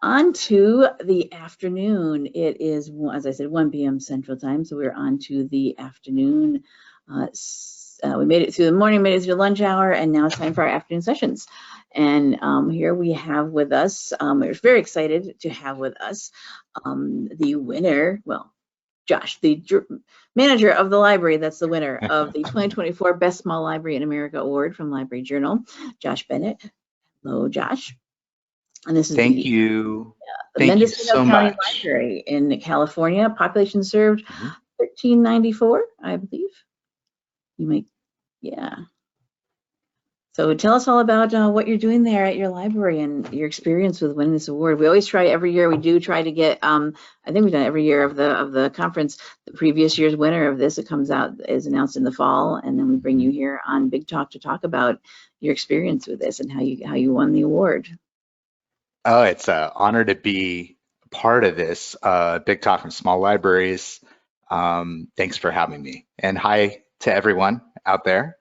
On to the afternoon. It is, as I said, 1 p.m. Central Time, so we're on to the afternoon. We made it through the morning, made it through lunch hour, and now it's time for our afternoon sessions. And here we have with us, we're very excited to have with us the winner, well, Josh, the manager of the library that's the winner of the 2024 Best Small Library in America Award from Library Journal, Josh Bennett. Hello, Josh. And this is Thank you. The Mendocino County Library in California. Population served 1394, I believe. You might, yeah. So tell us all about what you're doing there at your library and your experience with winning this award. We always try every year. We do try to get. I think we've done every year of the conference. The previous year's winner of this, it comes out, is announced in the fall, and then we bring you here on Big Talk to talk about your experience with this and how you won the award. Oh, it's an honor to be part of this Big Talk from Small Libraries. Thanks for having me, and hi to everyone out there.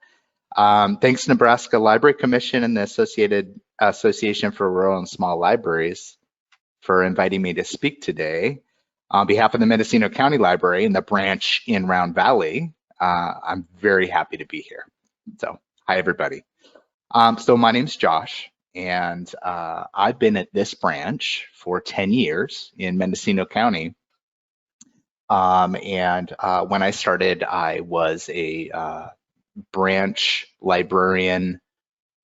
Thanks Nebraska Library Commission and the Association for Rural and Small Libraries for inviting me to speak today. On behalf of the Mendocino County Library and the branch in Round Valley, I'm very happy to be here. So, hi everybody. So my name's Josh, and I've been at this branch for 10 years in Mendocino County. And when I started, I was a branch librarian,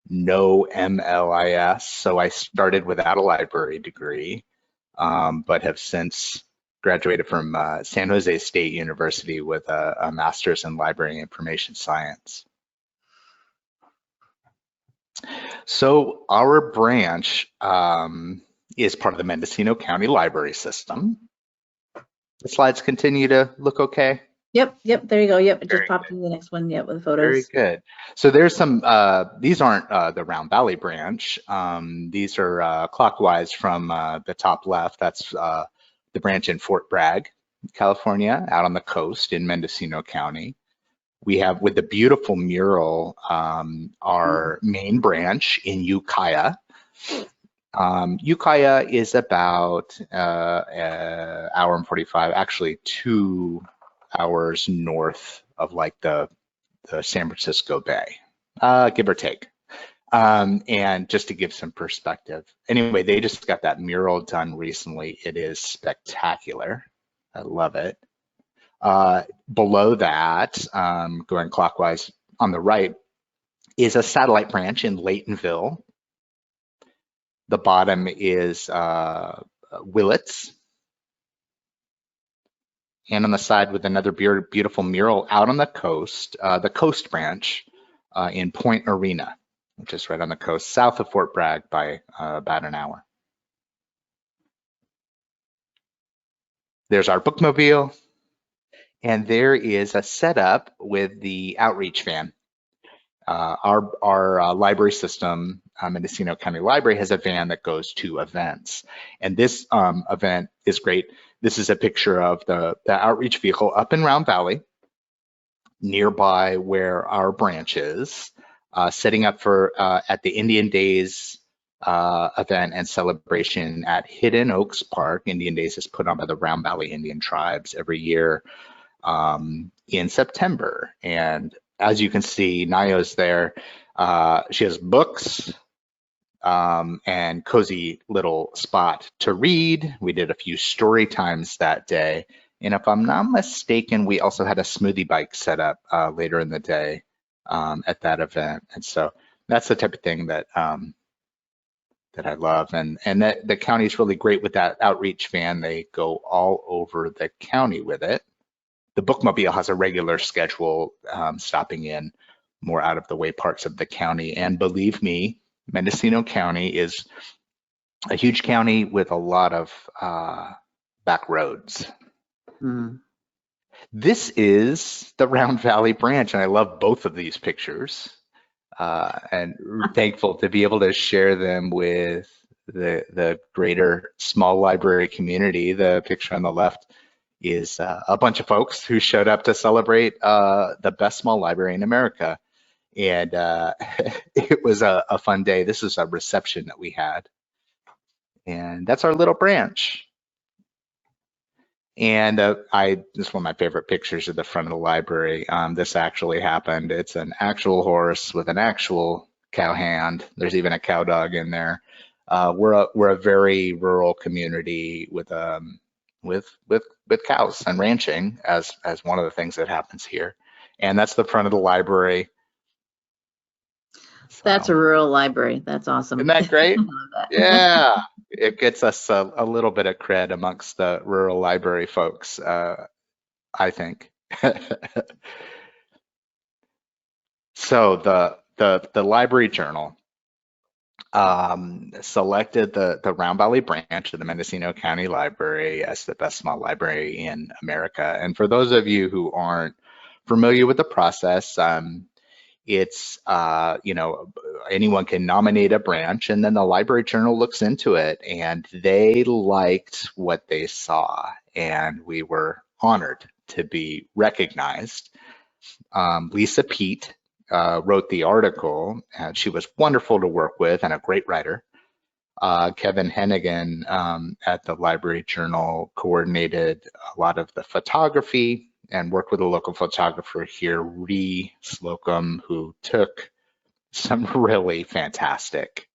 no MLIS. So I started without a library degree, but have since graduated from San Jose State University with a master's in library information science. So our branch is part of the Mendocino County Library System. The slides continue to look okay? Yep, there you go. Yep, it just popped in the next one. Yep, with the photos. Very good. So there's some, these aren't the Round Valley branch. These are clockwise from the top left. That's the branch in Fort Bragg, California, out on the coast in Mendocino County. We have, with the beautiful mural, our main branch in Ukiah. Ukiah is about an hour and 45, actually 2 hours north of like the San Francisco Bay, give or take. And just to give some perspective, anyway, they just got that mural done recently. It is spectacular. I love it. Below that, going clockwise on the right, is a satellite branch in Laytonville. The bottom is Willits. And on the side with another beautiful mural out on the Coast Branch in Point Arena, which is right on the coast, south of Fort Bragg by about an hour. There's our bookmobile, and there is a setup with the outreach van. Our library system, Mendocino County Library, has a van that goes to events. And this event is great. This is a picture of the outreach vehicle up in Round Valley, nearby where our branch is, setting up for at the Indian Days event and celebration at Hidden Oaks Park. Indian Days is put on by the Round Valley Indian tribes every year in September. And as you can see, Nayo's there. She has books and cozy little spot to read. We did a few story times that day. And if I'm not mistaken, we also had a smoothie bike set up later in the day at that event. And so that's the type of thing that that I love. And that the county is really great with that outreach van. They go all over the county with it. The bookmobile has a regular schedule stopping in more out of the way parts of the county. And believe me, Mendocino County is a huge county with a lot of back roads. This is the Round Valley branch, and I love both of these pictures. And thankful to be able to share them with the greater small library community. The picture on the left is a bunch of folks who showed up to celebrate the best small library in America. And it was a fun day. This is a reception that we had. And that's our little branch. And this is one of my favorite pictures of the front of the library. This actually happened. It's an actual horse with an actual cow hand. There's even a cow dog in there. We're a very rural community with cows and ranching as one of the things that happens here. And that's the front of the library. That's a rural library. That's awesome. Isn't that great? I love that. Yeah, it gets us a little bit of cred amongst the rural library folks, I think. So the Library Journal selected the Round Valley branch of the Mendocino County Library as the best small library in America. And for those of you who aren't familiar with the process, it's anyone can nominate a branch, and then the Library Journal looks into it, and they liked what they saw, and we were honored to be recognized. Lisa Pete wrote the article, and she was wonderful to work with and a great writer. Kevin Hennigan at the Library Journal coordinated a lot of the photography and worked with a local photographer here, Ree Slocum, who took some really fantastic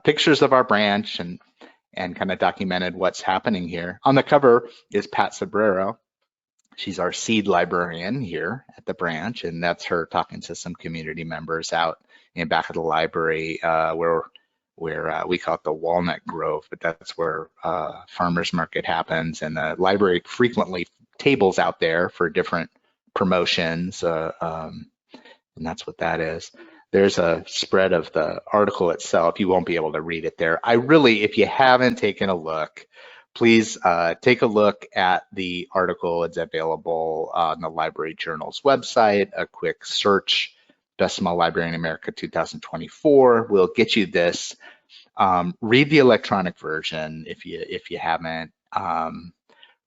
pictures of our branch and kind of documented what's happening here. On the cover is Pat Sobrero. She's our seed librarian here at the branch, and that's her talking to some community members out in back of the library where we call it the Walnut Grove, but that's where farmers market happens, and the library frequently tables out there for different promotions, and that's what that is. There's a spread of the article itself. You won't be able to read it there. If you haven't taken a look, please take a look at the article. It's available on the Library Journal's website. A quick search, Best Small Library in America 2024, will get you this. Read the electronic version if you haven't.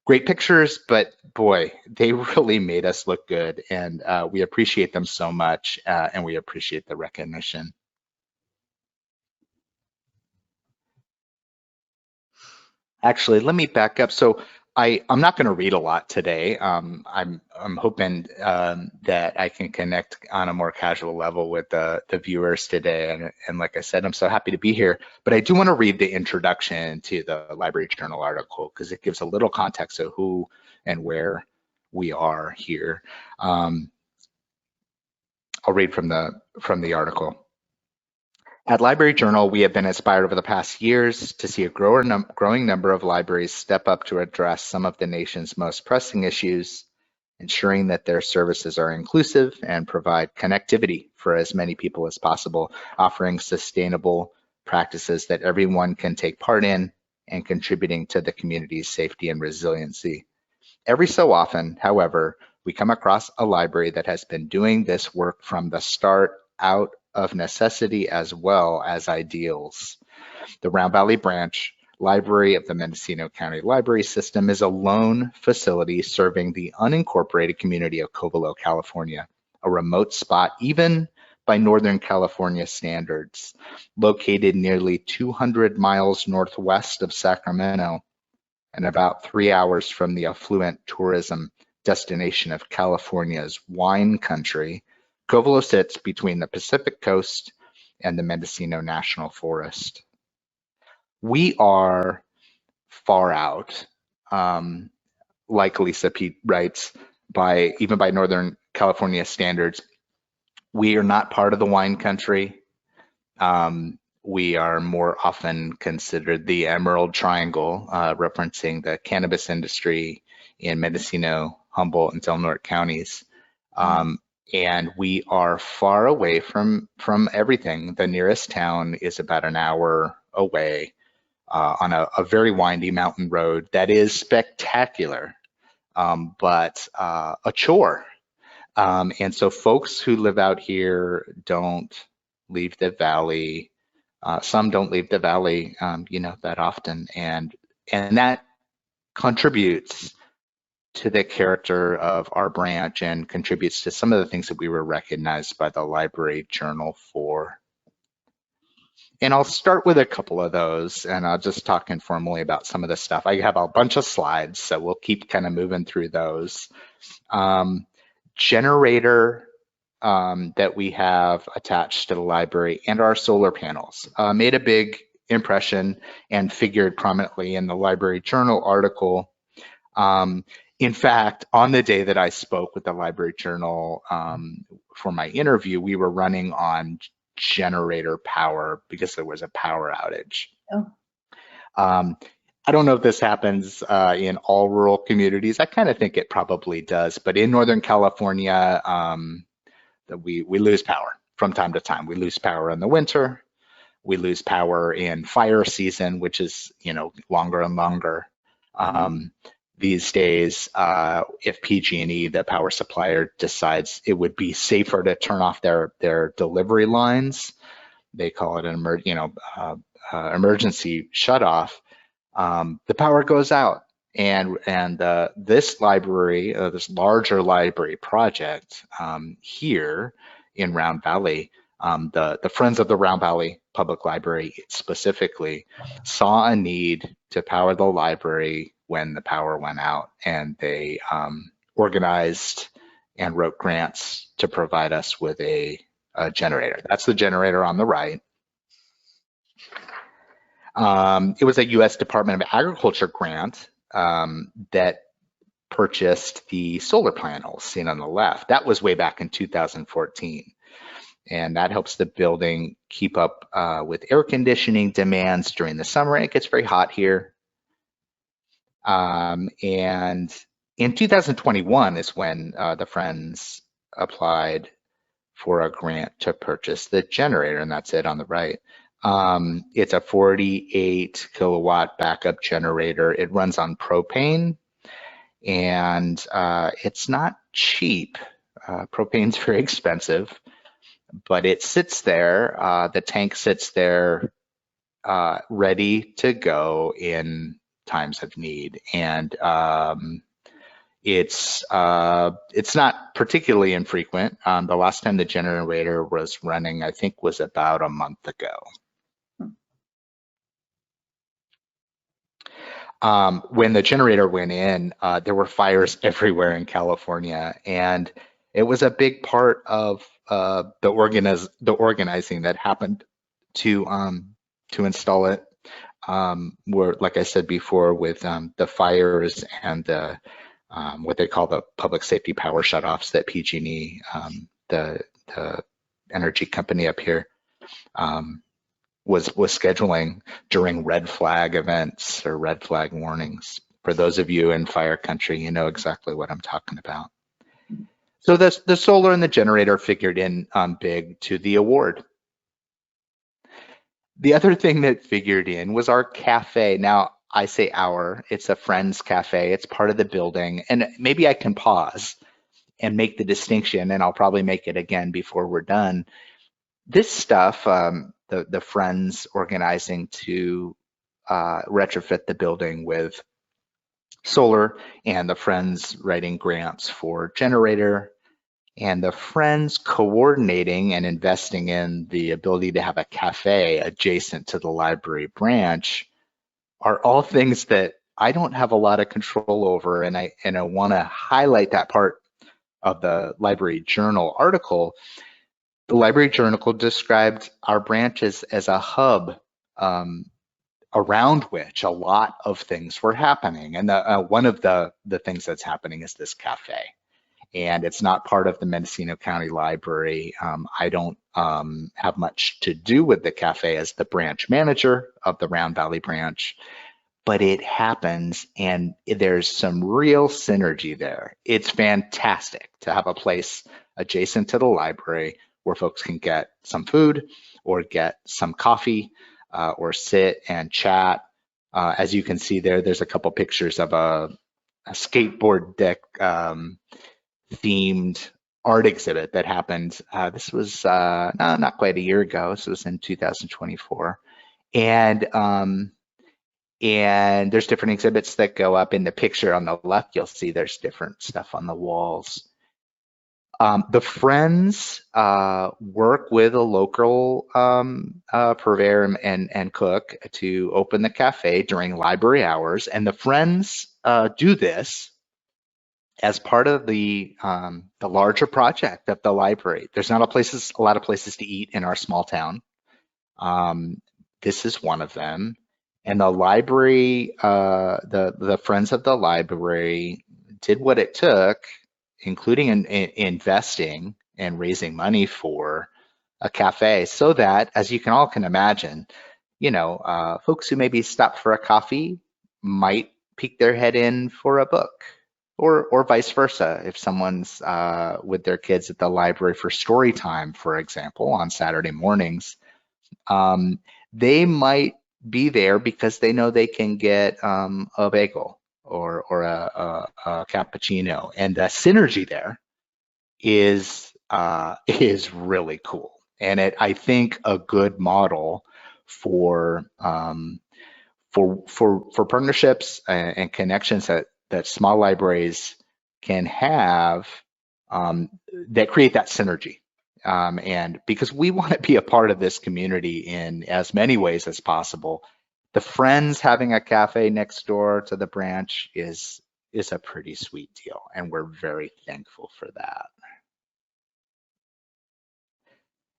Great pictures, but boy, they really made us look good, and we appreciate them so much, and we appreciate the recognition. Actually, let me back up. So I'm not going to read a lot today. I'm hoping that I can connect on a more casual level with the viewers today. And like I said, I'm so happy to be here. But I do want to read the introduction to the Library Journal article because it gives a little context of who and where we are here. I'll read from the article. At Library Journal, we have been inspired over the past years to see a growing number of libraries step up to address some of the nation's most pressing issues, ensuring that their services are inclusive and provide connectivity for as many people as possible, offering sustainable practices that everyone can take part in and contributing to the community's safety and resiliency. Every so often, however, we come across a library that has been doing this work from the start out of necessity as well as ideals. The Round Valley Branch Library of the Mendocino County Library System is a lone facility serving the unincorporated community of Covelo, California, a remote spot even by Northern California standards, located nearly 200 miles northwest of Sacramento and about 3 hours from the affluent tourism destination of California's wine country. Covelo sits between the Pacific Coast and the Mendocino National Forest. We are far out, like Lisa Pete writes, even by Northern California standards. We are not part of the wine country. We are more often considered the Emerald Triangle, referencing the cannabis industry in Mendocino, Humboldt, and Del Norte counties. And we are far away from everything. The nearest town is about an hour away on a very windy mountain road that is spectacular, but a chore. And so folks who live out here don't leave the valley. Some don't leave the valley, that often, and that contributes to the character of our branch and contributes to some of the things that we were recognized by the Library Journal for. And I'll start with a couple of those, and I'll just talk informally about some of the stuff. I have a bunch of slides, so we'll keep kind of moving through those. Generator that we have attached to the library and our solar panels made a big impression and figured prominently in the Library Journal article. In fact, on the day that I spoke with the Library Journal for my interview, we were running on generator power because there was a power outage. Oh. I don't know if this happens in all rural communities. I kind of think it probably does, but in Northern California, we lose power from time to time. We lose power in the winter. We lose power in fire season, which is, longer and longer. These days, if PG&E, the power supplier, decides it would be safer to turn off their delivery lines, they call it an emergency shutoff. The power goes out, and this library, this larger library project here in Round Valley, the Friends of the Round Valley Public Library specifically saw a need to power the library when the power went out, and they organized and wrote grants to provide us with a generator. That's the generator on the right. It was a U.S. Department of Agriculture grant that purchased the solar panels seen on the left. That was way back in 2014. And that helps the building keep up with air conditioning demands during the summer. It gets very hot here. And in 2021 is when the Friends applied for a grant to purchase the generator, and that's it on the right. It's a 48 kilowatt backup generator. It runs on propane, and it's not cheap. Propane's very expensive, but it sits there. The tank sits there ready to go in times of need. And it's not particularly infrequent. The last time the generator was running, I think, was about a month ago. When the generator went in, there were fires everywhere in California, and it was a big part of the organizing that happened to install it. Where, like I said before, with the fires and the what they call the public safety power shutoffs that PG&E, the energy company up here, was scheduling during red flag events or red flag warnings. For those of you in fire country, you know exactly what I'm talking about. So the solar and the generator figured in big to the award. The other thing that figured in was our cafe. Now, I say our, it's a Friends cafe. It's part of the building. And maybe I can pause and make the distinction, and I'll probably make it again before we're done. This stuff, the Friends organizing to retrofit the building with solar, and the Friends writing grants for generator, and the Friends coordinating and investing in the ability to have a cafe adjacent to the library branch, are all things that I don't have a lot of control over, and I want to highlight that part of the Library Journal article. The Library Journal described our branches as a hub around which a lot of things were happening. And one of the things that's happening is this cafe. And it's not part of the Mendocino County Library. I don't have much to do with the cafe as the branch manager of the Round Valley branch, but it happens, and there's some real synergy there. It's fantastic to have a place adjacent to the library where folks can get some food or get some coffee or sit and chat. As you can see there, there's a couple pictures of a skateboard deck themed art exhibit that happened. This was not quite a year ago. This was in 2024. And there's different exhibits that go up. In the picture on the left, you'll see there's different stuff on the walls. The Friends work with a local purveyor and cook to open the cafe during library hours, and the Friends do this as part of the larger project of the library. There's not a lot of places to eat in our small town. This is one of them, and the library, the Friends of the Library, did what it took, including in investing and raising money for a cafe, so that, as you can all can imagine, folks who maybe stop for a coffee might peek their head in for a book, or vice versa. If someone's with their kids at the library for story time, for example, on Saturday mornings, they might be there because they know they can get a bagel or a cappuccino, and the synergy there is really cool, and I think a good model for partnerships and connections that small libraries can have, that create that synergy. And because we want to be a part of this community in as many ways as possible, the Friends having a cafe next door to the branch is a pretty sweet deal, and we're very thankful for that.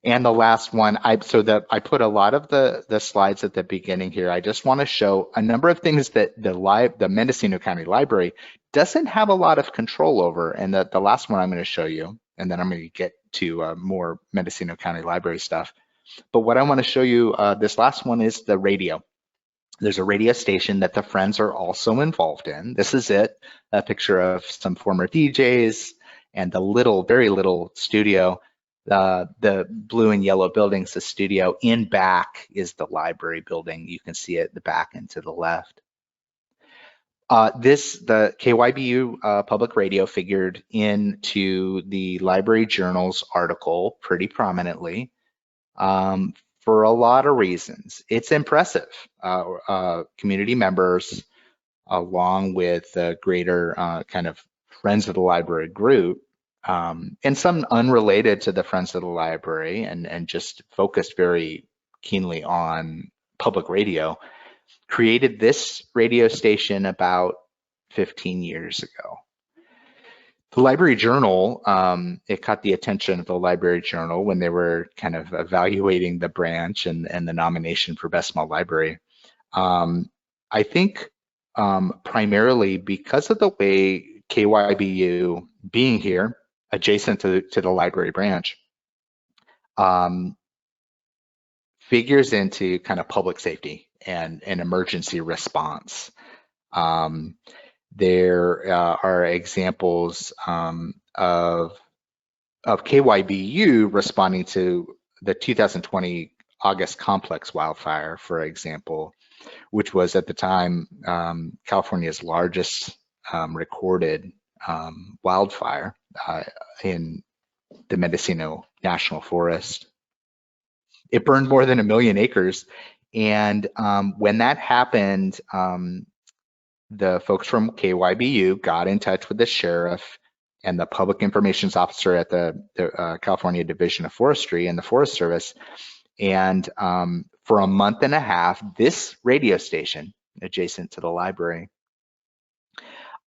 And the last one, I put a lot of the slides at the beginning here. I just want to show a number of things that the Mendocino County Library doesn't have a lot of control over, and the last one I'm going to show you, and then I'm going to get to more Mendocino County Library stuff. But what I want to show you, this last one, is the radio. There's a radio station that the Friends are also involved in. This is it, a picture of some former DJs and the very little studio. The blue and yellow building's the studio. In back is the library building. You can see it the back and to the left. The KYBU public radio figured into the Library Journal's article pretty prominently for a lot of reasons. It's impressive. Community members, along with the greater kind of Friends of the Library group, and some unrelated to the Friends of the Library and just focused very keenly on public radio, created this radio station about 15 years ago. The Library Journal, it caught the attention of the Library Journal when they were kind of evaluating the branch and the nomination for Best Small Library. I think primarily because of the way KYBU, being here adjacent to the library branch, figures into kind of public safety and emergency response. There are examples of KYBU responding to the 2020 August complex wildfire, for example, which was at the time California's largest recorded wildfire in the Mendocino National Forest. It burned more than 1 million acres. And when that happened, the folks from KYBU got in touch with the sheriff and the public information officer at the California Division of Forestry and the Forest Service. And for a month and a half, this radio station adjacent to the library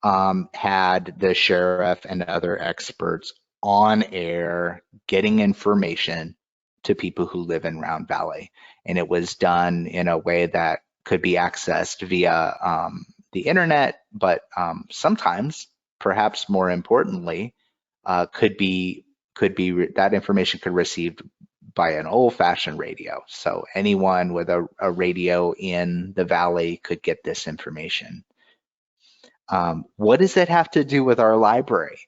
had the sheriff and other experts on air getting information to people who live in Round Valley. And it was done in a way that could be accessed via the internet, but sometimes, perhaps more importantly, that information could be received by an old-fashioned radio. So anyone with a radio in the valley could get this information. What does it have to do with our library?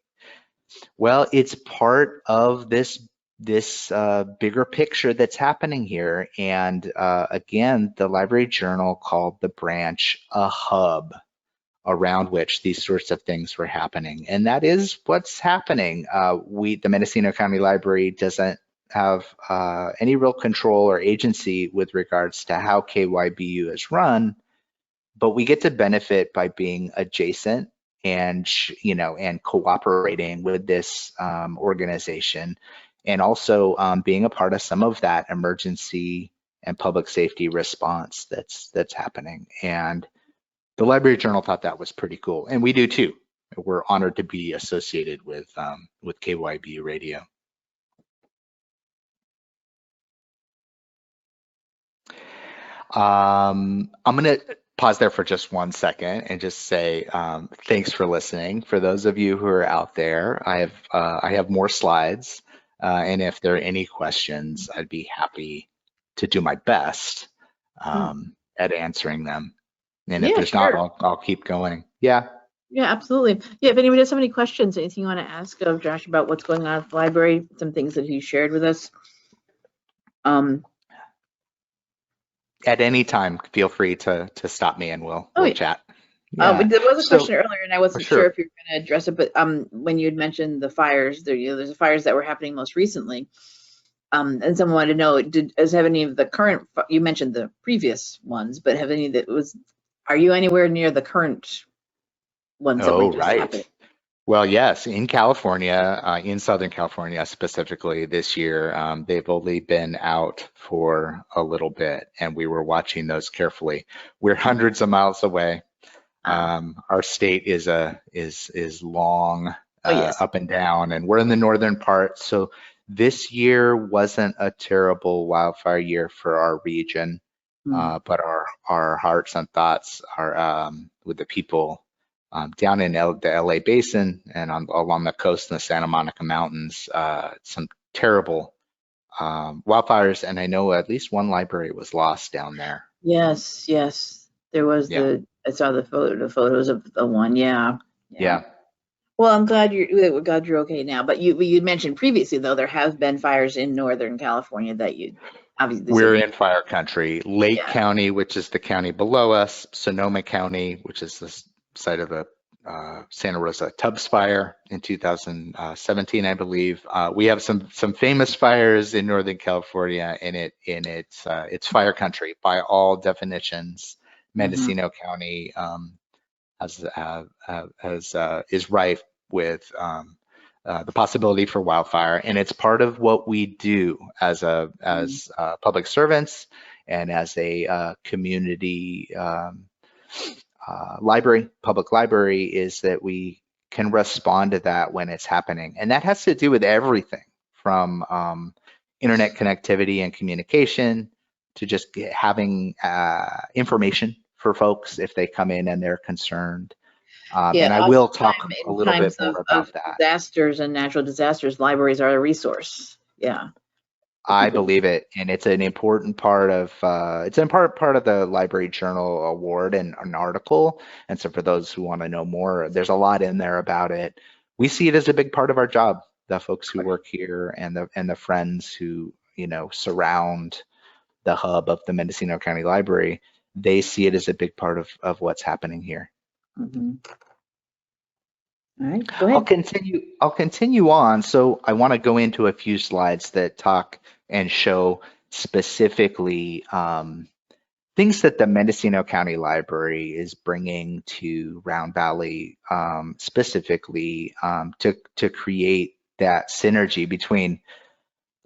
Well, it's part of this bigger picture that's happening here. And again, the Library Journal called the branch a hub around which these sorts of things were happening. And that is what's happening. The Mendocino County Library doesn't have any real control or agency with regards to how KYBU is run, but we get to benefit by being adjacent and and cooperating with this organization, and also being a part of some of that emergency and public safety response that's happening. And the Library Journal thought that was pretty cool, and we do too. We're honored to be associated with KYB Radio. I'm going to pause there for just 1 second and just say thanks for listening. For those of you who are out there, I have more slides, and if there are any questions, I'd be happy to do my best at answering them. And if there's not, I'll keep going. Yeah. Yeah, absolutely. Yeah, if anybody does have any questions, anything you want to ask of Josh about what's going on at the library, some things that he shared with us. At any time, feel free to stop me and we'll chat. Yeah. There was a question earlier, and I wasn't sure if you were going to address it, but when you had mentioned the fires, there's fires that were happening most recently, and someone wanted to know, have any of the current? You mentioned the previous ones, but have any are you anywhere near the current ones that were just happening? Well, yes, in California, in Southern California specifically this year, they've only been out for a little bit, and we were watching those carefully. We're hundreds of miles away. Our state is long, up and down, and we're in the northern part. So this year wasn't a terrible wildfire year for our region, but our hearts and thoughts are with the people down in the LA Basin and along the coast in the Santa Monica Mountains. Some terrible wildfires, and I know at least one library was lost down there. Yes, there was I saw the photos of the one. Yeah. Well, I'm glad you're okay now. But you mentioned previously, though, there have been fires in Northern California that you obviously. We're in fire country. Lake County, which is the county below us, Sonoma County, which is the site of the Santa Rosa Tubbs fire in 2017, I believe. We have some famous fires in Northern California, and it's fire country by all definitions. Mendocino County is rife with the possibility for wildfire, and it's part of what we do as public servants and as a community public library, is that we can respond to that when it's happening. And that has to do with everything from internet connectivity and communication to just having information for folks if they come in and they're concerned. And I will talk a little bit more about that. Disasters and natural disasters, libraries are a resource. Yeah. I believe it, and it's an important part of the Library Journal Award and an article. And so for those who want to know more, there's a lot in there about it. We see it as a big part of our job. The folks who work here and the friends who surround the hub of the Mendocino County Library, they see it as a big part of what's happening here. All right, go ahead. I'll continue on. So I want to go into a few slides that talk and show specifically things that the Mendocino County Library is bringing to Round Valley, specifically to create that synergy between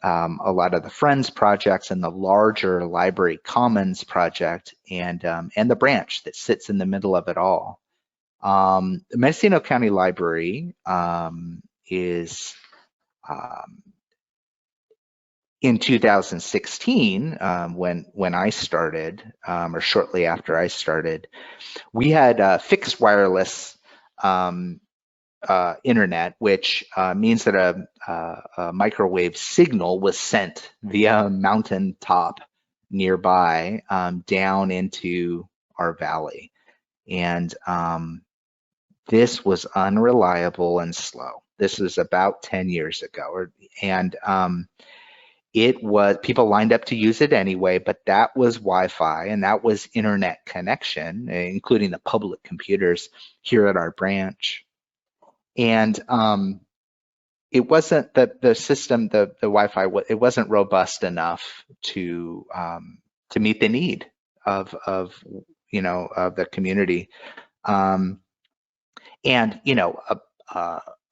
a lot of the Friends projects and the larger Library Commons project and the branch that sits in the middle of it all. The Mendocino County Library is in 2016, when I started, or shortly after I started, we had fixed wireless internet, which means that a microwave signal was sent via a mountaintop nearby down into our valley. And this was unreliable and slow. This was about 10 years ago. And it was, people lined up to use it anyway, but that was Wi-Fi and that was internet connection, including the public computers here at our branch. And it wasn't the system, the Wi-Fi, it wasn't robust enough to meet the need of the community. And,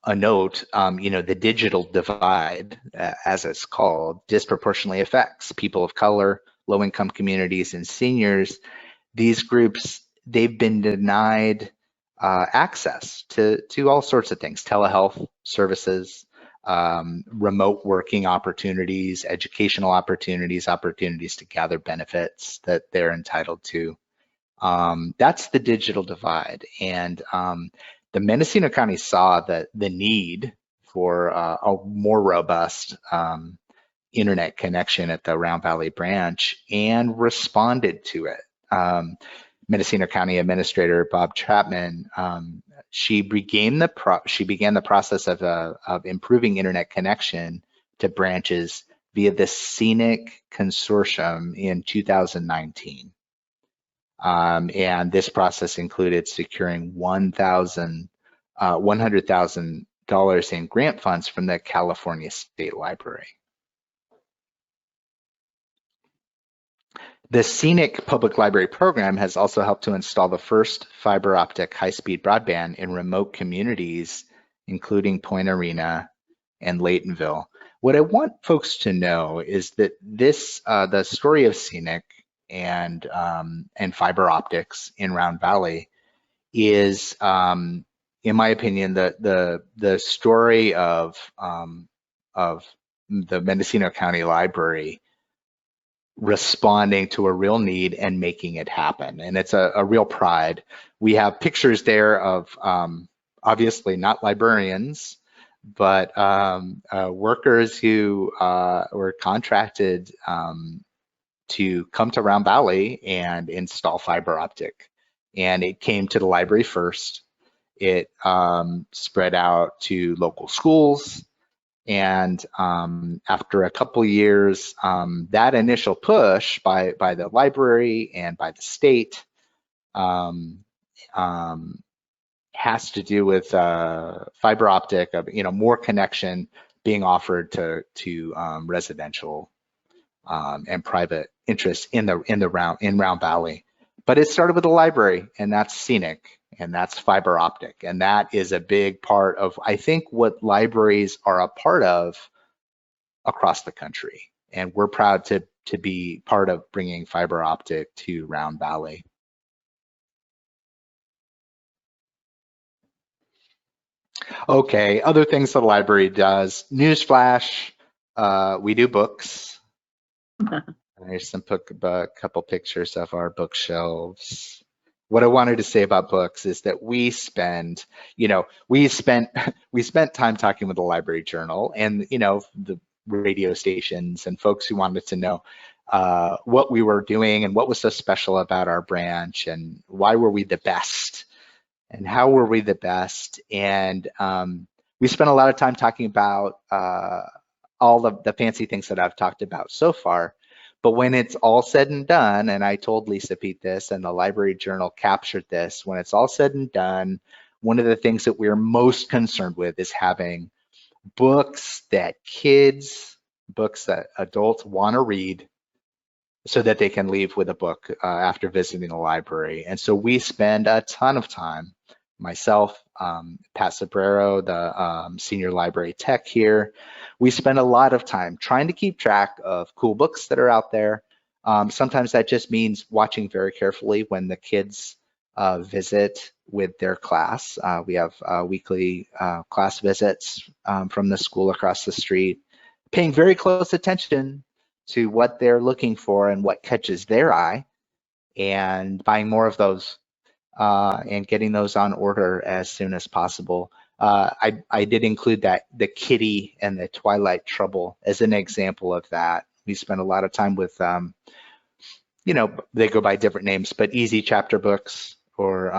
a note, the digital divide, as it's called, disproportionately affects people of color, low-income communities, and seniors. These groups, they've been denied access to all sorts of things: telehealth services, remote working opportunities, educational opportunities, opportunities to gather benefits that they're entitled to. That's the digital divide. And the Mendocino County saw the need for a more robust internet connection at the Round Valley branch and responded to it. Mendocino County Administrator Bob Chapman, she began the process of improving internet connection to branches via the Scenic Consortium in 2019. And this process included securing $100,000 in grant funds from the California State Library. The Scenic Public Library program has also helped to install the first fiber optic high-speed broadband in remote communities, including Point Arena and Laytonville. What I want folks to know is that the story of Scenic and fiber optics in Round Valley is, in my opinion, the story of the Mendocino County Library responding to a real need and making it happen. And it's a real pride. We have pictures there of obviously not librarians, but workers who were contracted to come to Round Valley and install fiber optic. And it came to the library first. It spread out to local schools. And after a couple years, that initial push by the library and by the state has to do with fiber optic, more connection being offered to residential and private interests in Round Valley. But it started with the library, and that's Scenic, and that's fiber optic, and that is a big part of, I think, what libraries are a part of across the country. And we're proud to be part of bringing fiber optic to Round Valley. Okay, other things the library does. Newsflash, we do books. There's a couple pictures of our bookshelves. What I wanted to say about books is that we spent time talking with the Library Journal and the radio stations and folks who wanted to know what we were doing and what was so special about our branch and why were we the best and how were we the best. And we spent a lot of time talking about all of the fancy things that I've talked about so far. But when it's all said and done, and I told Lisa Pete this, and the Library Journal captured this, when it's all said and done, one of the things that we're most concerned with is having books that adults want to read so that they can leave with a book after visiting the library. And so we spend a ton of time, myself, Pat Sobrero, the senior library tech here, we spend a lot of time trying to keep track of cool books that are out there. Sometimes that just means watching very carefully when the kids visit with their class. We have weekly class visits from the school across the street, paying very close attention to what they're looking for and what catches their eye, and buying more of those and getting those on order as soon as possible. I did include the Kitty and the Twilight Trouble as an example of that. We spent a lot of time with, they go by different names, but easy chapter books or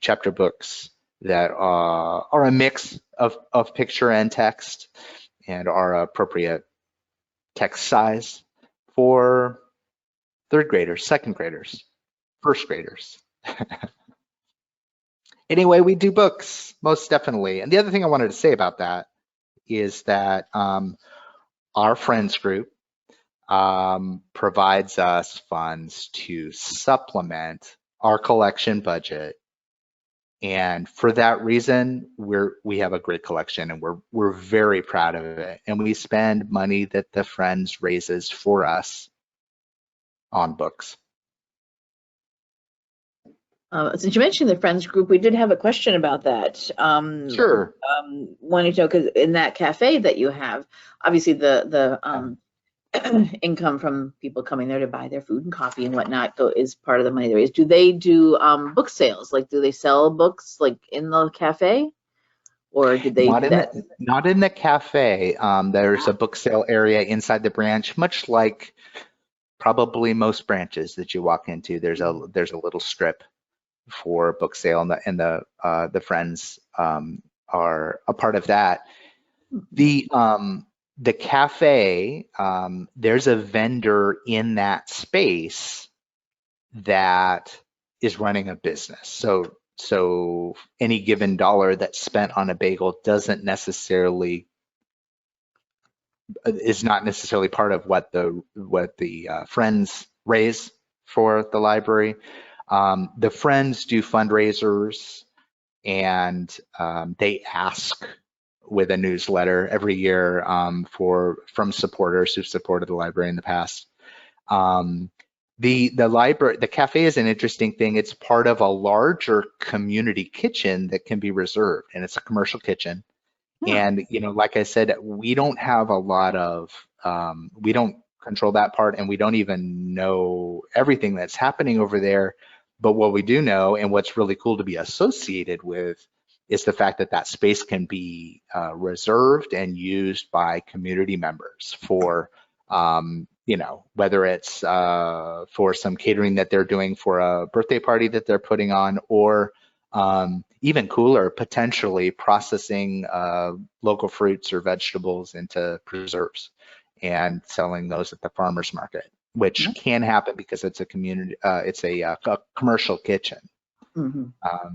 chapter books that are a mix of picture and text and are appropriate text size for third graders, second graders, first graders. Anyway, we do books, most definitely. And the other thing I wanted to say about that is that our Friends group provides us funds to supplement our collection budget. And for that reason, we have a great collection, and we're very proud of it. And we spend money that the Friends raises for us on books. Since you mentioned the Friends group, we did have a question about that. Sure. Wanting to know, because in that cafe that you have, obviously the income from people coming there to buy their food and coffee and whatnot is part of the money they raise. Do they do book sales? Like, do they sell books like in the cafe, or did they do that? Not in the cafe. There's a book sale area inside the branch, much like probably most branches that you walk into. There's a little strip for book sale, and the Friends are a part of that. The cafe, there's a vendor in that space that is running a business. So any given dollar that's spent on a bagel is not necessarily part of what the Friends raise for the library. The Friends do fundraisers, and they ask with a newsletter every year from supporters who've supported the library in the past. The library, the cafe is an interesting thing. It's part of a larger community kitchen that can be reserved, and it's a commercial kitchen. Yeah. And like I said, we don't have a lot of, we don't control that part, and we don't even know everything that's happening over there. But what we do know, and what's really cool to be associated with, is the fact that that space can be reserved and used by community members for, whether it's for some catering that they're doing for a birthday party that they're putting on, or even cooler, potentially processing local fruits or vegetables into preserves and selling those at the farmer's market, which can happen because it's a community, it's a commercial kitchen.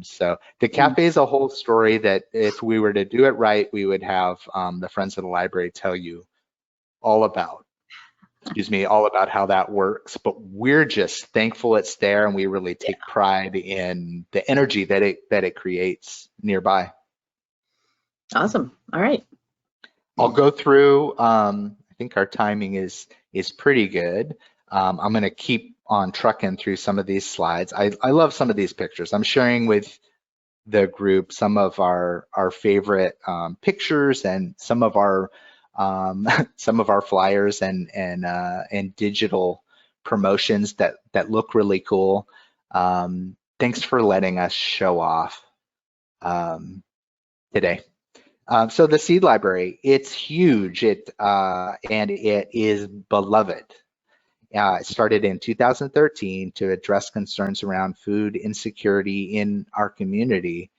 So the cafe is a whole story that if we were to do it right, we would have the Friends of the Library tell you all about how that works. But we're just thankful it's there, and we really take pride in the energy that it creates nearby. Awesome. All right. I'll go through, I think our timing is pretty good. I'm going to keep on trucking through some of these slides. I love some of these pictures. I'm sharing with the group some of our favorite pictures, and some of our flyers and digital promotions that look really cool. Thanks for letting us show off today. So the Seed Library, it's huge, and it is beloved. It started in 2013 to address concerns around food insecurity in our community.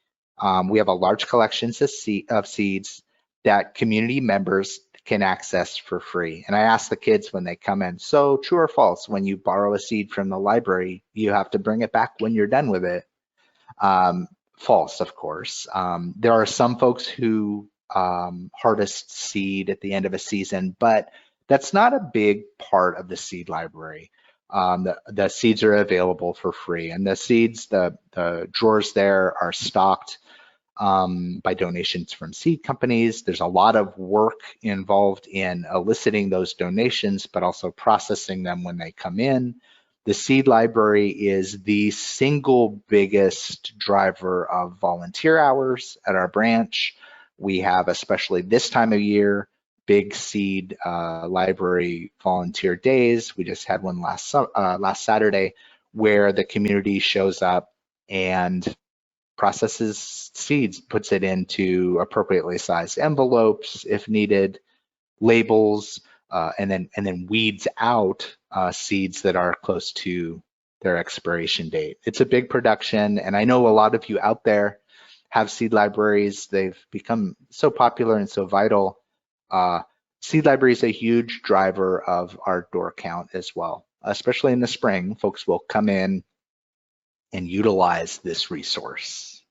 We have a large collection of seeds that community members can access for free. And I ask the kids when they come in, so true or false, when you borrow a seed from the library, you have to bring it back when you're done with it? False, of course. There are some folks who harvest seed at the end of a season, but that's not a big part of the Seed Library. The seeds are available for free, and the seeds, the drawers there are stocked by donations from seed companies. There's a lot of work involved in eliciting those donations, but also processing them when they come in. The Seed Library is the single biggest driver of volunteer hours at our branch. We have, especially this time of year, big Seed Library volunteer days. We just had one last Saturday, where the community shows up and processes seeds, puts it into appropriately sized envelopes if needed, labels, and then weeds out seeds that are close to their expiration date. It's a big production, and I know a lot of you out there have seed libraries. They've become so popular and so vital. Seed Library is a huge driver of our door count as well, especially in the spring. Folks will come in and utilize this resource.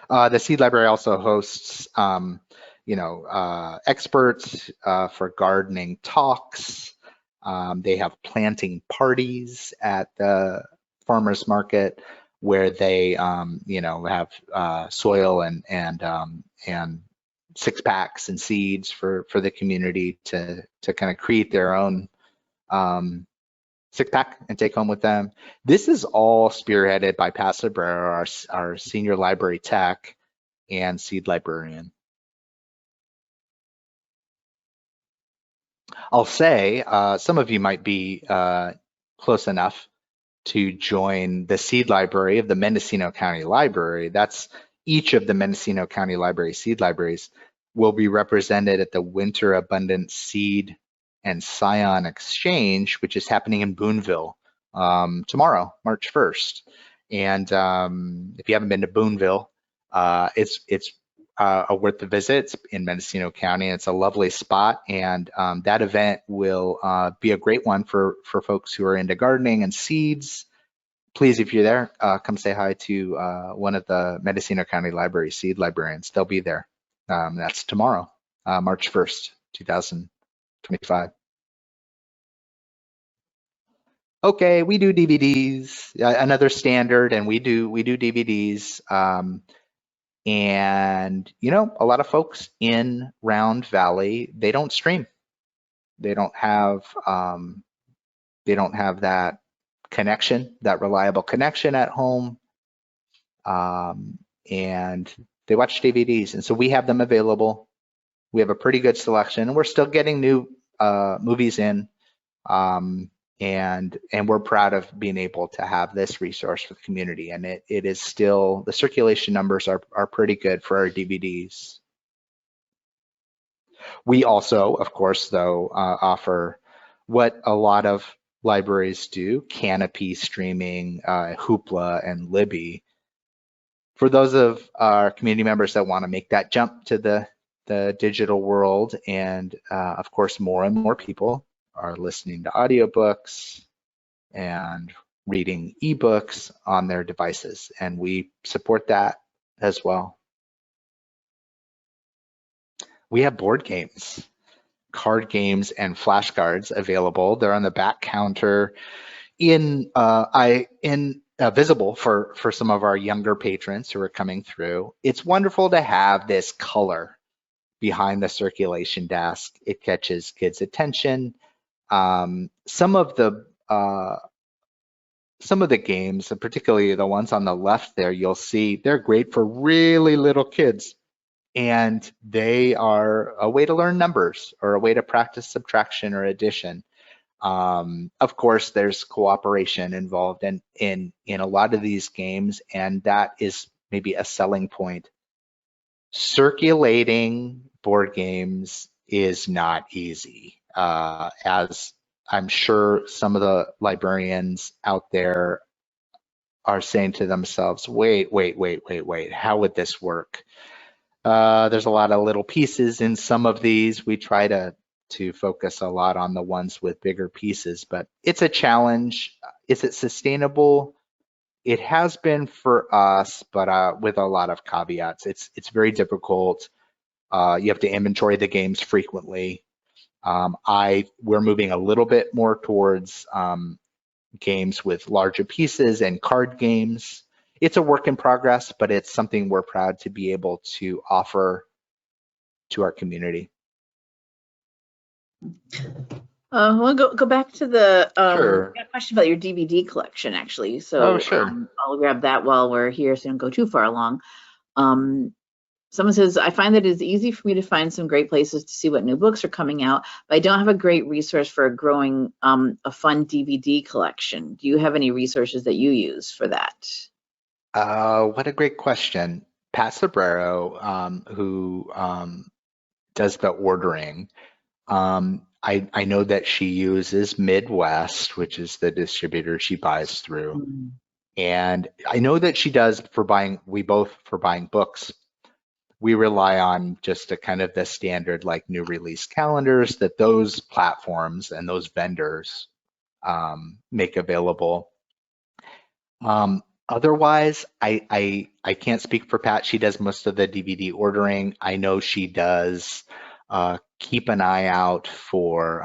The Seed Library also hosts experts for gardening talks. They have planting parties at the farmers market where they, you know, have soil and 6-packs and seeds for the community to kind of create their own 6-pack and take home with them. This is all spearheaded by Pat Sobrero, our senior library tech and seed librarian. I'll say some of you might be close enough to join the seed library of the Mendocino County Library. That's each of the Mendocino County Library seed libraries will be represented at the Winter Abundance Seed and Scion Exchange, which is happening in Boonville tomorrow, March 1st. And if you haven't been to Boonville, it's worth the visit. It's in Mendocino County. It's a lovely spot, and that event will be a great one for folks who are into gardening and seeds. Please, if you're there, come say hi to one of the Mendocino County Library seed librarians. They'll be there. That's tomorrow, March 1st, 2025. Okay, we do DVDs, another standard, and we do DVDs. And, you know, a lot of folks in Round Valley, they don't stream. They don't have that connection, that reliable connection at home. And they watch DVDs. And so we have them available. We have a pretty good selection. We're still getting new movies in. And we're proud of being able to have this resource for the community, and it is still, the circulation numbers are pretty good for our DVDs. We also, of course, though, offer what a lot of libraries do, Canopy streaming, Hoopla, and Libby. For those of our community members that want to make that jump to the digital world, and of course, more and more people are listening to audiobooks and reading ebooks on their devices, and we support that as well. We have board games, card games, and flashcards available. They're on the back counter visible for some of our younger patrons who are coming through. It's wonderful to have this color behind the circulation desk. It catches kids' attention. Some of the games, particularly the ones on the left there, you'll see they're great for really little kids, and they are a way to learn numbers or a way to practice subtraction or addition. Of course, there's cooperation involved in a lot of these games, and that is maybe a selling point. Circulating board games is not easy. As I'm sure some of the librarians out there are saying to themselves, wait, how would this work? There's a lot of little pieces in some of these. We try to focus a lot on the ones with bigger pieces, but it's a challenge. Is it sustainable? It has been for us, but with a lot of caveats. It's very difficult. You have to inventory the games frequently. We're moving a little bit more towards games with larger pieces and card games. It's a work in progress, but it's something we're proud to be able to offer to our community. We'll go back to the Sure. I got a question about your DVD collection, actually. So sure. I'll grab that while we're here so I don't go too far along. Someone says, I find that it's easy for me to find some great places to see what new books are coming out, but I don't have a great resource for growing a fun DVD collection. Do you have any resources that you use for that? What a great question. Pat Sobrero, who does the ordering, I know that she uses Midwest, which is the distributor she buys through. Mm-hmm. And I know that she does for buying books. We rely on just a kind of the standard like new release calendars that those platforms and those vendors make available. Otherwise, I can't speak for Pat. She does most of the DVD ordering. I know she does keep an eye out for,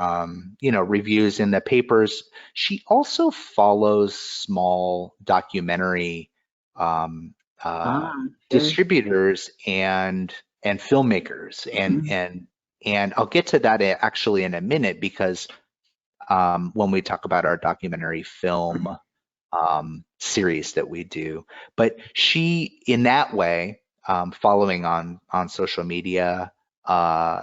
reviews in the papers. She also follows small documentary um, uh, Sure. distributors and filmmakers, Mhm. and I'll get to that actually in a minute, because when we talk about our documentary film series that we do. But she, in that way, following on social media, uh,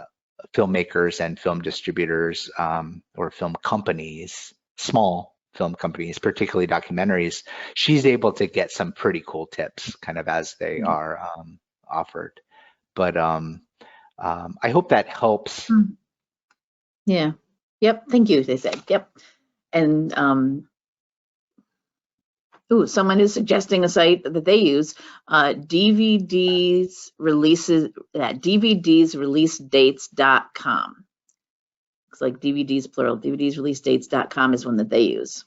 filmmakers and film distributors, or film companies, small film companies, particularly documentaries, she's able to get some pretty cool tips kind of as they are offered. But I hope that helps. Yeah. Yep. Thank you, they said. Yep. And someone is suggesting a site that they use, DVDs releases at dvdsreleasedates.com. Looks like DVDs plural. DVDsreleasedates.com is one that they use.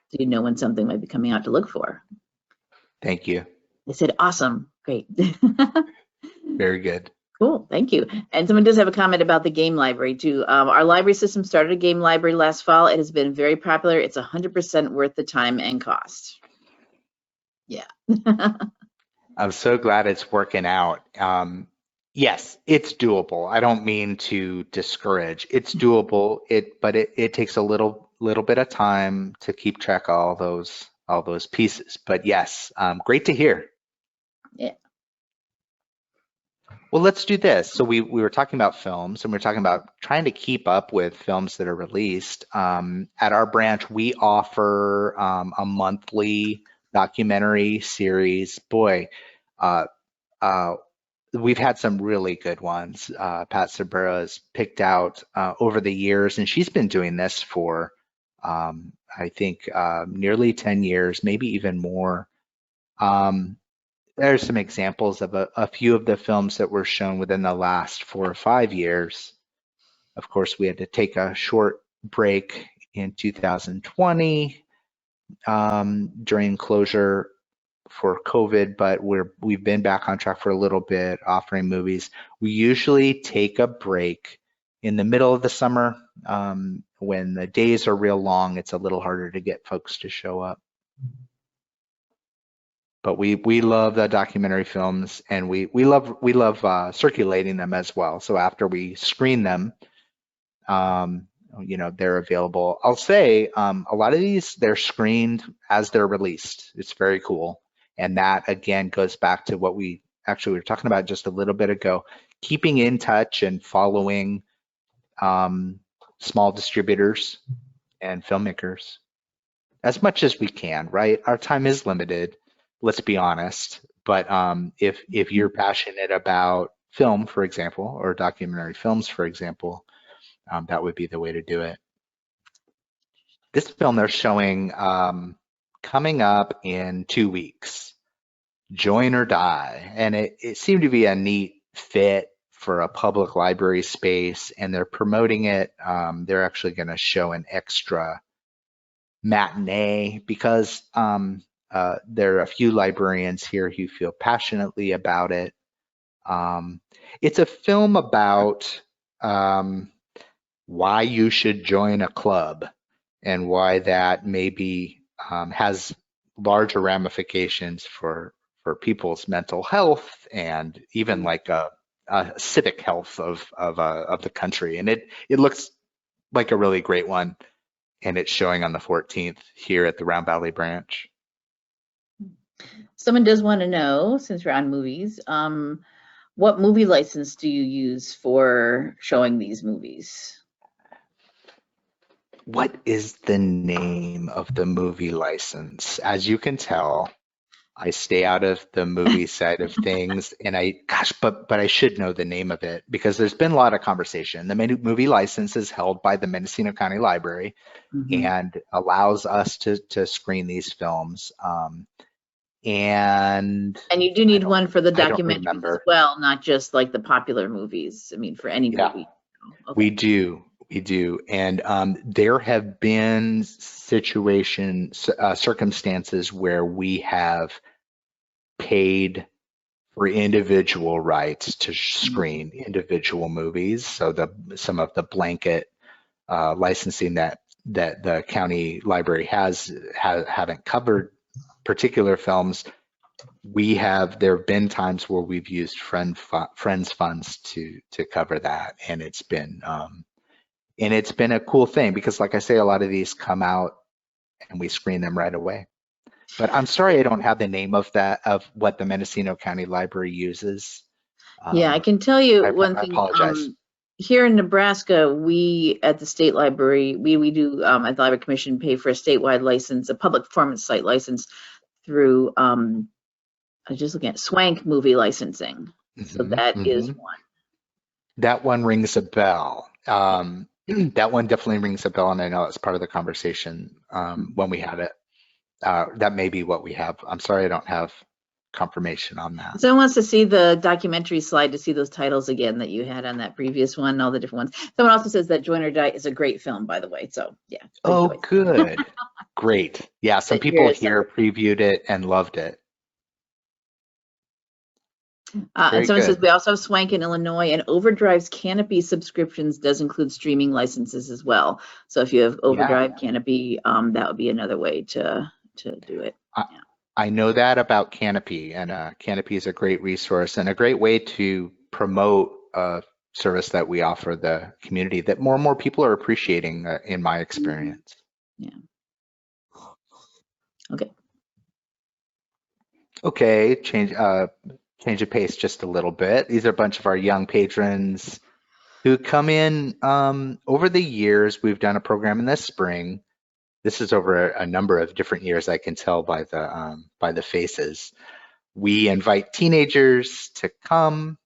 So you know when something might be coming out to look for. Thank you. They said, awesome. Great. Very good. Cool, thank you. And someone does have a comment about the game library too. Our library system started a game library last fall. It has been very popular. It's 100% worth the time and cost. Yeah. I'm so glad it's working out. Yes, it's doable. I don't mean to discourage. It's doable. But it takes a little bit of time to keep track of all those pieces. But yes, great to hear. Yeah. Well, let's do this. So we were talking about films, and we are talking about trying to keep up with films that are released. At our branch, we offer a monthly documentary series. Boy, uh, uh, we've had some really good ones. Pat Sabura has picked out over the years, and she's been doing this for, I think, nearly 10 years, maybe even more. There's some examples of a few of the films that were shown within the last 4 or 5 years. Of course, we had to take a short break in 2020 during closure for COVID, but we've been back on track for a little bit, offering movies. We usually take a break in the middle of the summer when the days are real long. It's a little harder to get folks to show up. But we love the documentary films, and we love circulating them as well. So after we screen them, they're available. I'll say a lot of these, they're screened as they're released. It's very cool. And that again goes back to what we were talking about just a little bit ago, keeping in touch and following small distributors and filmmakers as much as we can, right? Our time is limited, let's be honest. But if you're passionate about film, for example, or documentary films, for example, that would be the way to do it. This film they're showing coming up in 2 weeks, Join or Die. And it seemed to be a neat fit for a public library space, and they're promoting it. They're actually going to show an extra matinee because there are a few librarians here who feel passionately about it. It's a film about why you should join a club and why that maybe has larger ramifications for people's mental health and even like a civic health of the country. And it looks like a really great one, and it's showing on the 14th here at the Round Valley branch. Someone does want to know, since we're on movies, what movie license do you use for showing these movies? What is the name of the movie license? As you can tell, I stay out of the movie side of things, and but I should know the name of it because there's been a lot of conversation. The movie license is held by the Mendocino County Library and allows us to screen these films. And you do need one for the documentary as remember. well, not just like the popular movies. I mean, for any movie. Okay. We do. And there have been circumstances where we have paid for individual rights to screen individual movies. So some of the blanket licensing that the county library haven't covered particular films. There have been times where we've used friends funds to cover that, and it's been a cool thing because, like I say, a lot of these come out and we screen them right away. But I'm sorry I don't have the name of what the Mendocino County Library uses. Yeah, I can tell you I one thing. apologize. Here in Nebraska, we at the state library, we do at the Library Commission pay for a statewide license, a public performance site license through I was just looking at Swank movie licensing. So that is one. That one rings a bell. That one definitely rings a bell, and I know it's part of the conversation when we had it. That may be what we have. I'm sorry I don't have confirmation on that. Someone wants to see the documentary slide to see those titles again that you had on that previous one, all the different ones. Someone also says that Join or Die is a great film, by the way. So yeah. Oh, good. Great. Yeah, some people here previewed it and loved it. And someone says we also have Swank in Illinois, and Overdrive's Canopy subscriptions does include streaming licenses as well. So if you have Overdrive Canopy, that would be another way to do it. I know that about Canopy, and Canopy is a great resource and a great way to promote a service that we offer the community that more and more people are appreciating, in my experience. Yeah. Okay. Okay, change of pace just a little bit. These are a bunch of our young patrons who come in over the years. We've done a program in the spring. This is over a number of different years, I can tell by the faces. We invite teenagers to come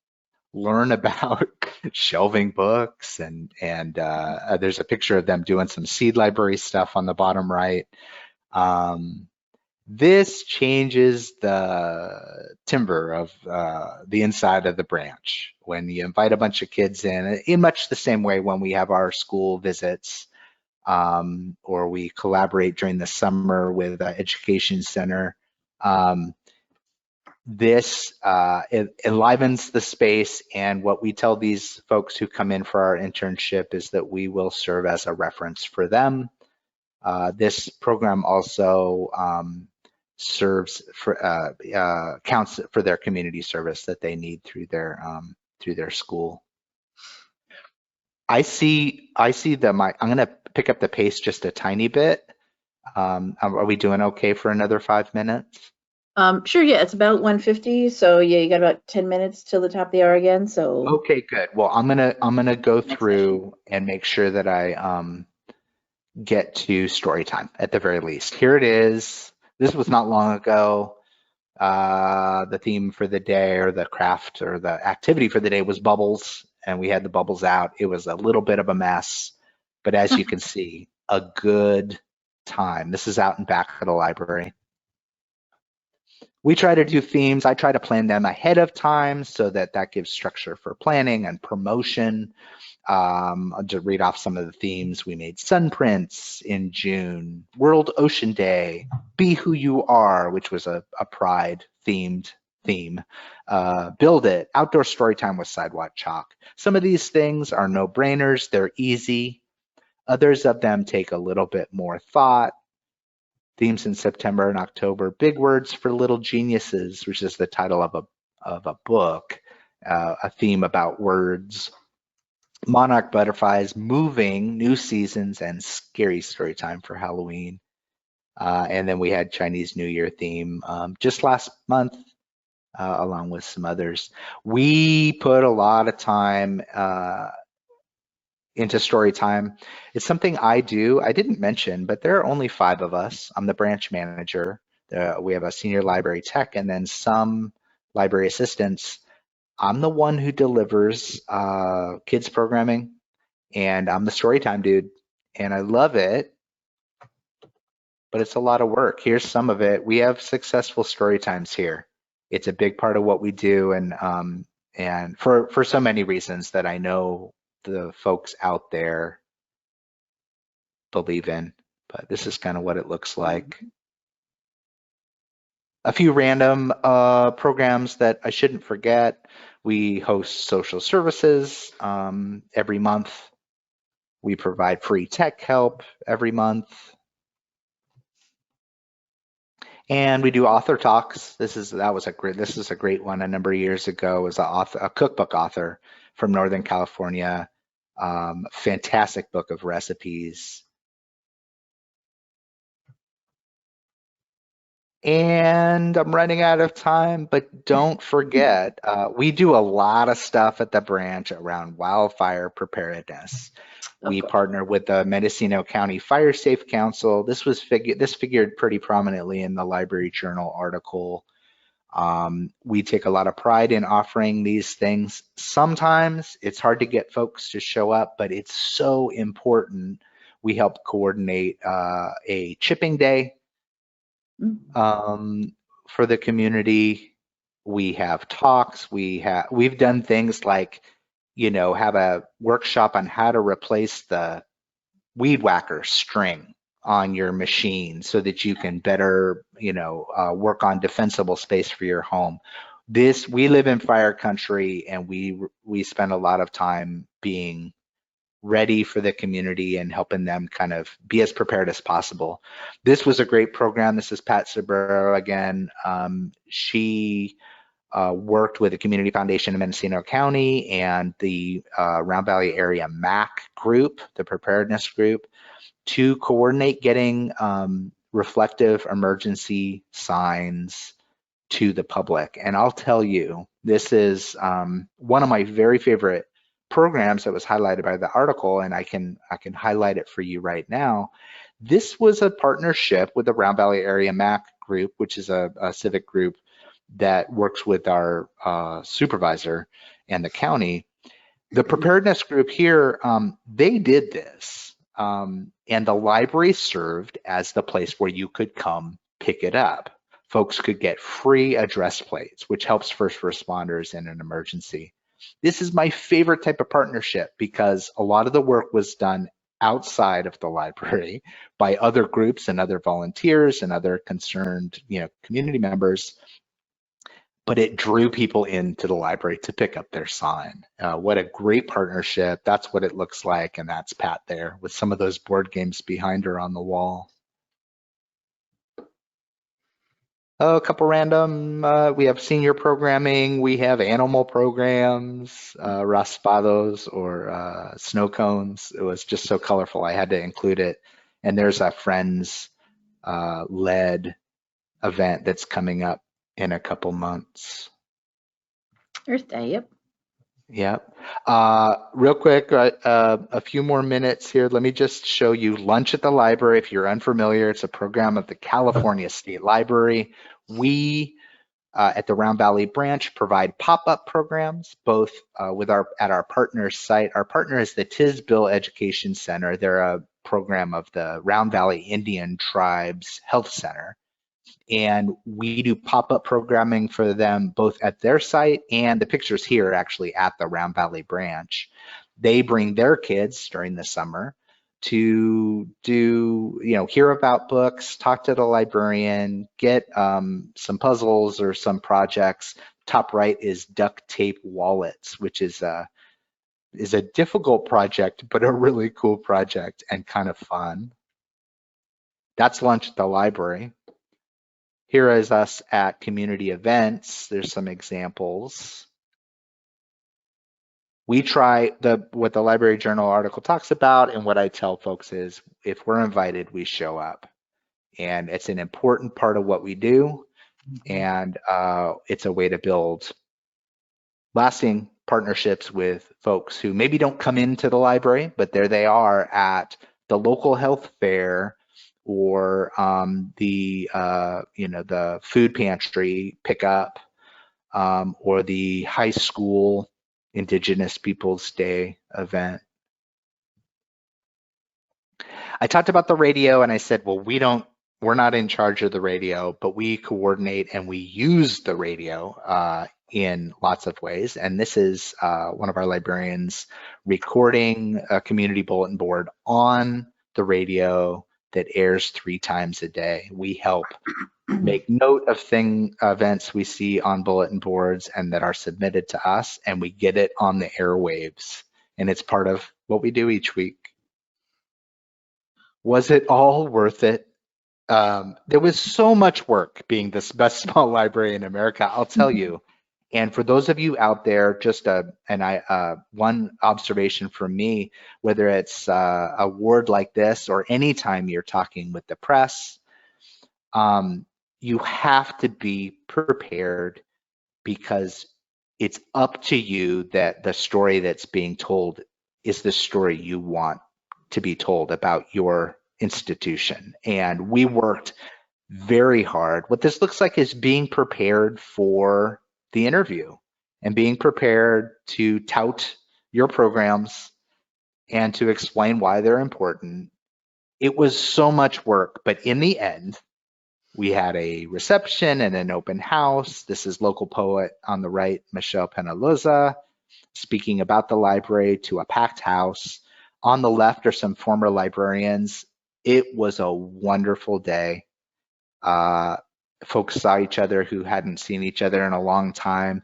learn about shelving books, and there's a picture of them doing some seed library stuff on the bottom right. This changes the timbre of the inside of the branch when you invite a bunch of kids in much the same way when we have our school visits, or we collaborate during the summer with the education center. This enlivens the space, and what we tell these folks who come in for our internship is that we will serve as a reference for them. This program also serves for counts for their community service that they need through their school. I see I'm going to pick up the pace just a tiny bit. Are we doing okay for another 5 minutes? Sure, yeah, it's about 1:50, so yeah, you got about 10 minutes till the top of the hour again. So okay, good. Well, I'm gonna go through and make sure that I get to story time at the very least. Here it is. This was not long ago. The theme for the day, or the craft, or the activity for the day, was bubbles, and we had the bubbles out. It was a little bit of a mess, but as you can see, a good time. This is out and back of the library. We try to do themes. I try to plan them ahead of time so that gives structure for planning and promotion. I'll just read off some of the themes. We made sun prints in June, World Ocean Day, Be Who You Are, which was a pride themed theme. Build It, outdoor story time with sidewalk chalk. Some of these things are no-brainers. They're easy. Others of them take a little bit more thought. Themes in September and October: Big Words for Little Geniuses, which is the title of a book, a theme about words. Monarch Butterflies, Moving, New Seasons, and Scary Story Time for Halloween. And then we had Chinese New Year theme just last month, along with some others. We put a lot of time into story time. It's something I do. I didn't mention, but there are only 5 of us. I'm the branch manager. We have a senior library tech and then some library assistants. I'm the one who delivers kids programming, and I'm the story time dude, and I love it, but it's a lot of work. Here's some of it. We have successful story times here. It's a big part of what we do, and for so many reasons that I know the folks out there believe in, but this is kind of what it looks like. A few random programs that I shouldn't forget. We host social services every month. We provide free tech help every month. And we do author talks. This is a great one. A number of years ago was a cookbook author from Northern California. Fantastic book of recipes. And I'm running out of time, but don't forget, we do a lot of stuff at the branch around wildfire preparedness. We partner with the Mendocino County Fire Safe Council. This figured pretty prominently in the Library Journal article. We take a lot of pride in offering these things. Sometimes it's hard to get folks to show up, but it's so important. We help coordinate a chipping day for the community. We have talks. We've done things like, have a workshop on how to replace the weed whacker string on your machine so that you can better, work on defensible space for your home. We live in fire country, and we spend a lot of time being ready for the community and helping them kind of be as prepared as possible. This was a great program. This is Pat Sobrero again. She worked with the Community Foundation of Mendocino County and the Round Valley Area MAC group, the preparedness group, to coordinate getting reflective emergency signs to the public. And I'll tell you, this is one of my very favorite programs that was highlighted by the article, and I can highlight it for you right now. This was a partnership with the Round Valley Area MAC group, which is a civic group that works with our supervisor and the county. The preparedness group here, they did this, and the library served as the place where you could come pick it up. Folks could get free address plates, which helps first responders in an emergency. This is my favorite type of partnership because a lot of the work was done outside of the library by other groups and other volunteers and other concerned, community members, but it drew people into the library to pick up their sign. What a great partnership. That's what it looks like, and that's Pat there with some of those board games behind her on the wall. A couple random, we have senior programming, we have animal programs, raspados or snow cones. It was just so colorful, I had to include it. And there's a Friends led event that's coming up in a couple months. Earth Day, yep. Yep. Real quick, a few more minutes here. Let me just show you Lunch at the Library. If you're unfamiliar, it's a program of the California State Library. We at the Round Valley branch provide pop-up programs, both at our partner site. Our partner is the Tisbill Education Center. They're a program of the Round Valley Indian Tribes Health Center. And we do pop-up programming for them both at their site, and the pictures here are actually at the Round Valley branch. They bring their kids during the summer to hear about books, talk to the librarian, get some puzzles or some projects. Top right is duct tape wallets, which is a difficult project, but a really cool project and kind of fun. That's Lunch at the Library. Here is us at community events. There's some examples. We try what the Library Journal article talks about, and what I tell folks is if we're invited, we show up. And it's an important part of what we do, and it's a way to build lasting partnerships with folks who maybe don't come into the library, but there they are at the local health fair or the food pantry pickup or the high school Indigenous Peoples Day event. I talked about the radio, and I said, well, we're not in charge of the radio, but we coordinate and we use the radio in lots of ways. And this is one of our librarians recording a community bulletin board on the radio that airs 3 times a day. We help make note of events we see on bulletin boards and that are submitted to us, and we get it on the airwaves. And it's part of what we do each week. Was it all worth it? There was so much work being the best small library in America, I'll tell you. And for those of you out there, just one observation from me, whether it's a word like this or anytime you're talking with the press, you have to be prepared, because it's up to you that the story that's being told is the story you want to be told about your institution. And we worked very hard. What this looks like is being prepared for the interview and being prepared to tout your programs and to explain why they're important. It was so much work, but in the end, we had a reception and an open house. This is local poet on the right, Michelle Penaloza, speaking about the library to a packed house. On the left are some former librarians. It was a wonderful day. Folks saw each other who hadn't seen each other in a long time.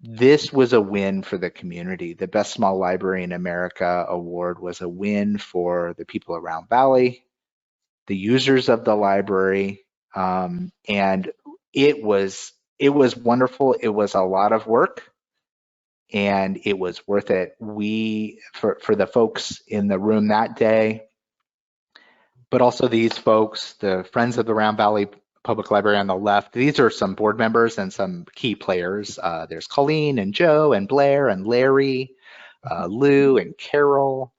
This was a win for the community. The Best Small Library in America award was a win for the people around Valley, the users of the library, and it was wonderful. It was a lot of work, and it was worth it. For the folks in the room that day, but also these folks, the Friends of the Round Valley Public Library on the left, these are some board members and some key players. There's Colleen and Joe and Blair and Larry, Lou and Carol.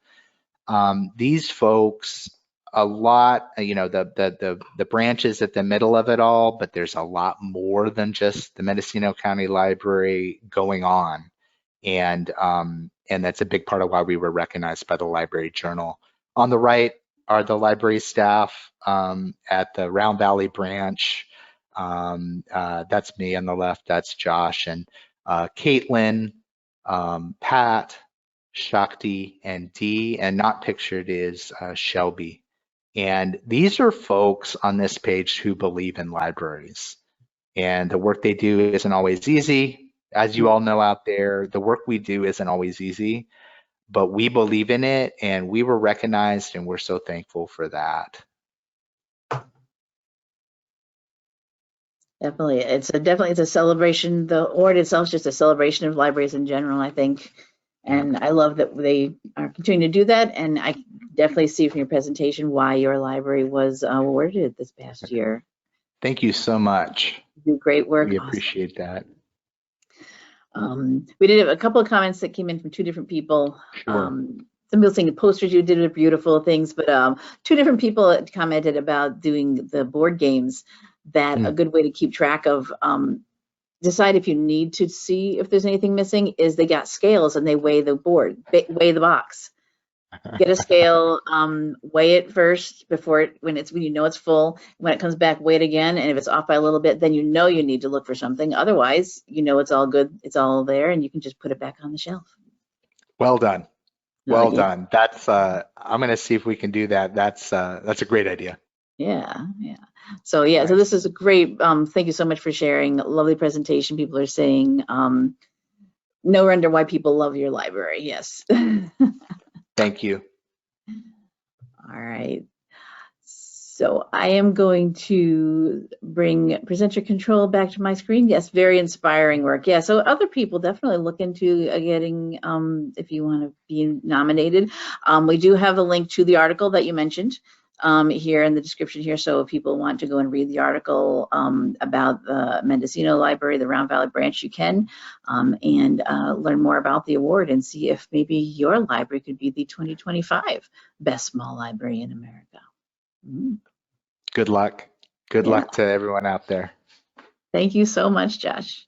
These folks, a lot, the branches at the middle of it all, but there's a lot more than just the Mendocino County Library going on. And that's a big part of why we were recognized by the Library Journal. On the right are the library staff at the Round Valley branch. That's me on the left, that's Josh, and Caitlin, Pat, Shakti, and Dee, and not pictured is Shelby. And these are folks on this page who believe in libraries. And the work they do isn't always easy. As you all know out there, the work we do isn't always easy, but we believe in it, and we were recognized, and we're so thankful for that. Definitely, it's a celebration. The award itself is just a celebration of libraries in general, I think. And I love that they are continuing to do that. And I definitely see from your presentation why your library was awarded this past year. Thank you so much. You do great work. We appreciate that. We did have a couple of comments that came in from 2 different people. Sure. Some people saying the posters you did are beautiful things, but 2 different people commented about doing the board games. That a good way to keep track of, decide if you need to see if there's anything missing, is they got scales and they weigh the board, weigh the box. Get a scale, weigh it first before when you know it's full. When it comes back, weigh it again, and if it's off by a little bit, then you know you need to look for something. Otherwise, you know it's all good, it's all there, and you can just put it back on the shelf. Well done. Well done. That's I'm going to see if we can do that. That's a great idea. Yeah. So yeah, so this is a great, thank you so much for sharing. Lovely presentation. People are saying, no wonder why people love your library. Yes. Thank you. All right. So I am going to bring presenter control back to my screen. Yes, very inspiring work. Yeah, so other people definitely look into getting, if you want to be nominated. We do have a link to the article that you mentioned here in the description here. So if people want to go and read the article about the Mendocino Library, the Round Valley branch, you can, and learn more about the award and see if maybe your library could be the 2025 Best Small Library in America. Good luck. Good luck to everyone out there. Thank you so much, Josh.